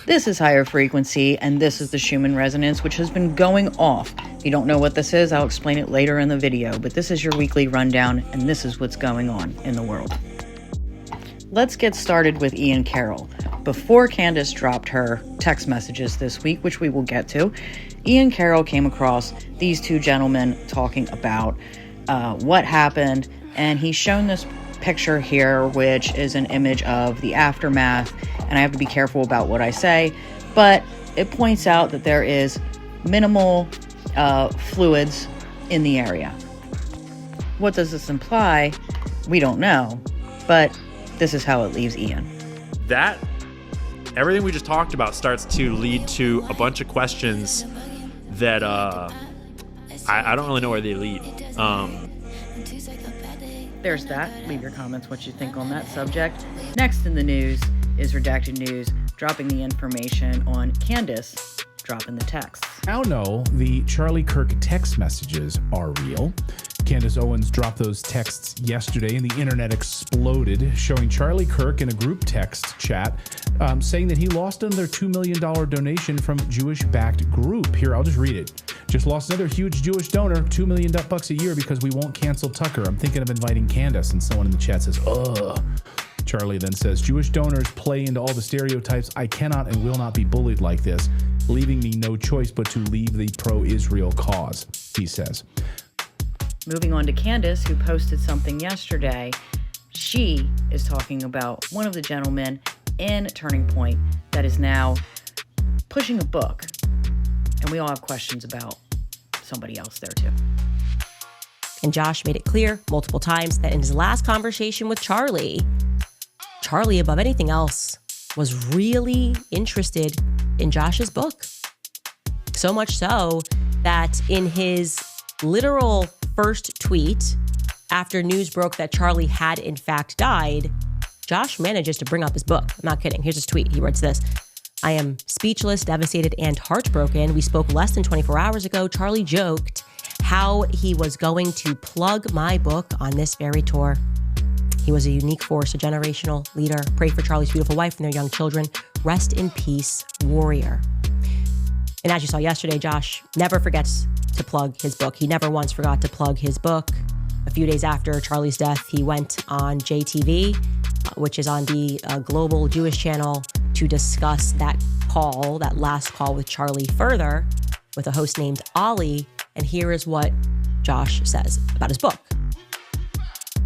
This is Higher Frequency, and this is the Schumann Resonance, which has been going off. If you don't know what this is, I'll explain it later in the video, but this is your weekly rundown, and this is what's going on in the world. Let's get started with Ian Carroll. Before Candace dropped her text messages this week, which we will get to, Ian Carroll came across these two gentlemen talking about what happened, and he's shown this picture here, which is an image of the aftermath, and I have to be careful about what I say, but it points out that there is minimal fluids in the area. What does this imply? We don't know, but this is how it leaves Ian. That, everything we just talked about starts to lead to a bunch of questions that I don't really know where they lead. There's that. Leave your comments what you think on that subject. Next in the news is Redacted News dropping the information on Candace dropping the text. Now know the Charlie Kirk text messages are real. Candace Owens dropped those texts yesterday and the internet exploded, showing Charlie Kirk in a group text chat saying that he lost another $2 million donation from Jewish-backed group. Here, I'll just read it. Just lost another huge Jewish donor, $2 million a year because we won't cancel Tucker. I'm thinking of inviting Candace. And someone in the chat says, ugh. Charlie then says, Jewish donors play into all the stereotypes. I cannot and will not be bullied like this, leaving me no choice but to leave the pro-Israel cause, he says. Moving on to Candace, who posted something yesterday. She is talking about one of the gentlemen in Turning Point that is now pushing a book. And we all have questions about somebody else there too. And Josh made it clear multiple times that in his last conversation with Charlie, above anything else, was really interested in Josh's book. So much so that in his literal first tweet, after news broke that Charlie had in fact died, Josh manages to bring up his book. I'm not kidding. Here's his tweet. He writes this: I am speechless, devastated, and heartbroken. We spoke less than 24 hours ago. Charlie joked how he was going to plug my book on this very tour. He was a unique force, a generational leader. Pray for Charlie's beautiful wife and their young children. Rest in peace, warrior. And as you saw yesterday, Josh never forgets to plug his book. He never once forgot to plug his book. A few days after Charlie's death, he went on JTV, which is on the global Jewish channel, to discuss that last call with Charlie further with a host named Ali. And here is what Josh says about his book.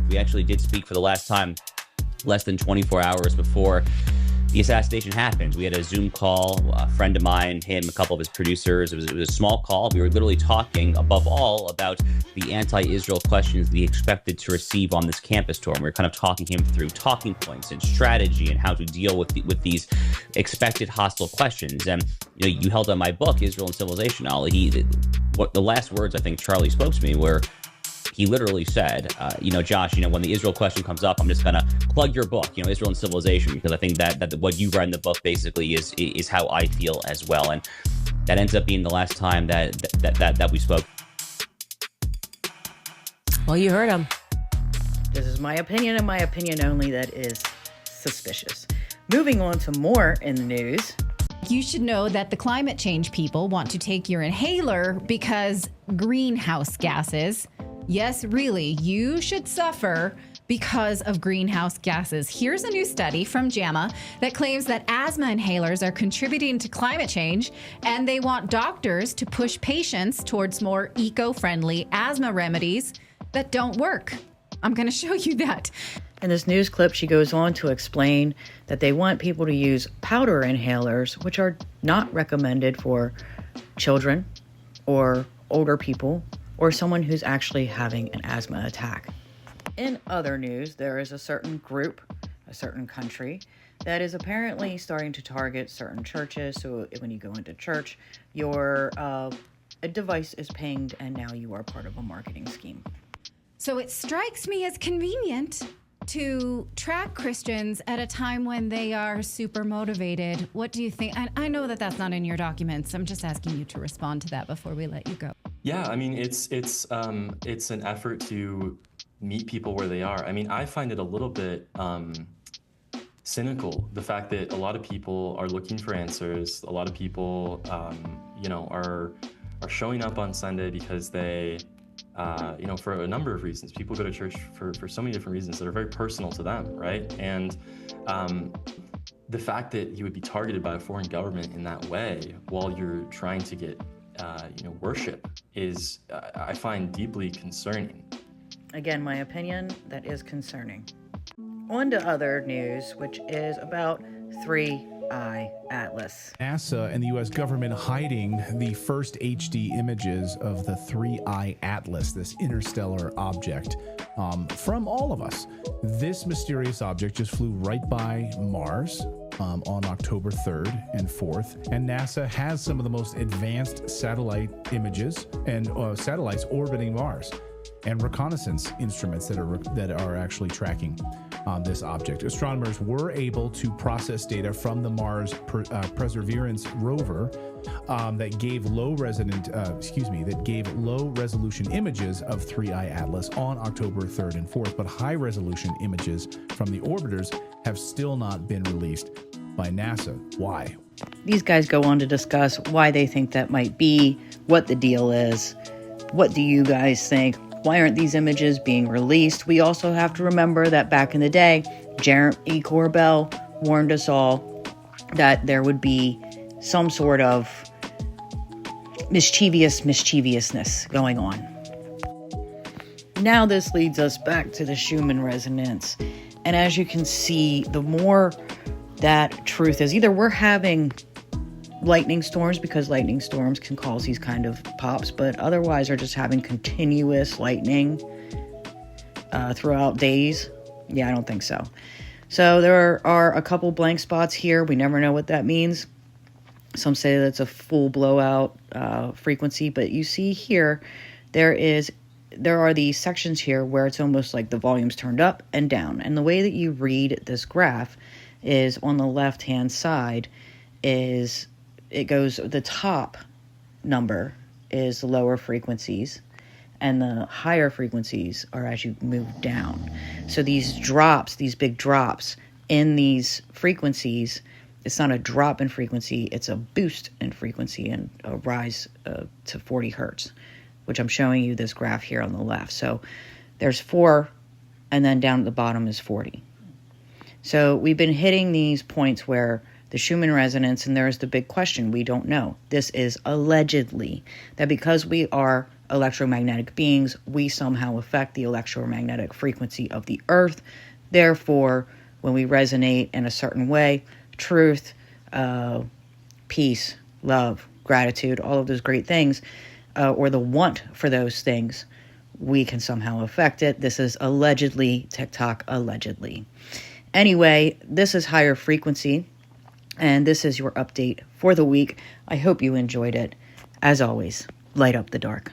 We actually did speak for the last time less than 24 hours before the assassination happened. We had a Zoom call, a friend of mine, him, a couple of his producers. It was a small call. We were literally talking, above all, about the anti-Israel questions that he expected to receive on this campus tour. And we were kind of talking him through talking points and strategy and how to deal with these expected hostile questions. And you held on my book, Israel and Civilization, Ali. The last words I think Charlie spoke to me were, he literally said, Josh, when the Israel question comes up, I'm just going to plug your book, Israel and Civilization, because I think that what you read in the book basically is how I feel as well. And that ends up being the last time that we spoke. Well, you heard him. This is my opinion and my opinion only. That is suspicious. Moving on to more in the news. You should know that the climate change people want to take your inhaler because greenhouse gases. Yes, really, you should suffer because of greenhouse gases. Here's a new study from JAMA that claims that asthma inhalers are contributing to climate change, and they want doctors to push patients towards more eco-friendly asthma remedies that don't work. I'm going to show you that. In this news clip, she goes on to explain that they want people to use powder inhalers, which are not recommended for children or older people or someone who's actually having an asthma attack. In other news, there is a certain group, a certain country, that is apparently starting to target certain churches. So when you go into church, your a device is pinged and now you are part of a marketing scheme. So it strikes me as convenient to track Christians at a time when they are super motivated. What do you think? I know that that's not in your documents. I'm just asking you to respond to that before we let you go. Yeah, I mean, it's an effort to meet people where they are. I mean, I find it a little bit cynical. The fact that a lot of people are looking for answers, a lot of people, are showing up on Sunday because they, for a number of reasons. People go to church for so many different reasons that are very personal to them, right? And the fact that you would be targeted by a foreign government in that way while you're trying to get, worship is, I find deeply concerning. Again, my opinion, that is concerning. On to other news, which is about 3I Atlas. NASA and the U.S. government hiding the first HD images of the 3I Atlas, this interstellar object, from all of us. This mysterious object just flew right by Mars on October 3rd and 4th, and NASA has some of the most advanced satellite images and satellites orbiting Mars, and reconnaissance instruments that are actually tracking this object. Astronomers were able to process data from the Mars Perseverance rover that gave low resolution images of 3I Atlas on October 3rd and 4th, but high resolution images from the orbiters have still not been released by NASA. Why? These guys go on to discuss why they think that might be, what the deal is. What do you guys think? Why aren't these images being released? We also have to remember that back in the day, Jeremy Corbell warned us all that there would be some sort of mischievousness going on. Now this leads us back to the Schumann resonance. And as you can see, the more that truth is, either we're having lightning storms, because lightning storms can cause these kind of pops, but otherwise are just having continuous lightning throughout days. Yeah, I don't think so. So there are a couple blank spots here. We never know what that means. Some say that's a full blowout frequency, but you see here, there are these sections here where it's almost like the volume's turned up and down. And the way that you read this graph is on the left-hand side is it goes, the top number is the lower frequencies, and the higher frequencies are as you move down. So these drops, these big drops in these frequencies, it's not a drop in frequency, it's a boost in frequency and a rise to 40 hertz, which I'm showing you this graph here on the left. So there's 4, and then down at the bottom is 40. So we've been hitting these points where the Schumann resonance, and there's the big question, we don't know. This is allegedly that because we are electromagnetic beings, we somehow affect the electromagnetic frequency of the Earth. Therefore, when we resonate in a certain way, truth, peace, love, gratitude, all of those great things, or the want for those things, we can somehow affect it. This is allegedly, TikTok, allegedly. Anyway, this is higher frequency, and this is your update for the week. I hope you enjoyed it. As always, light up the dark.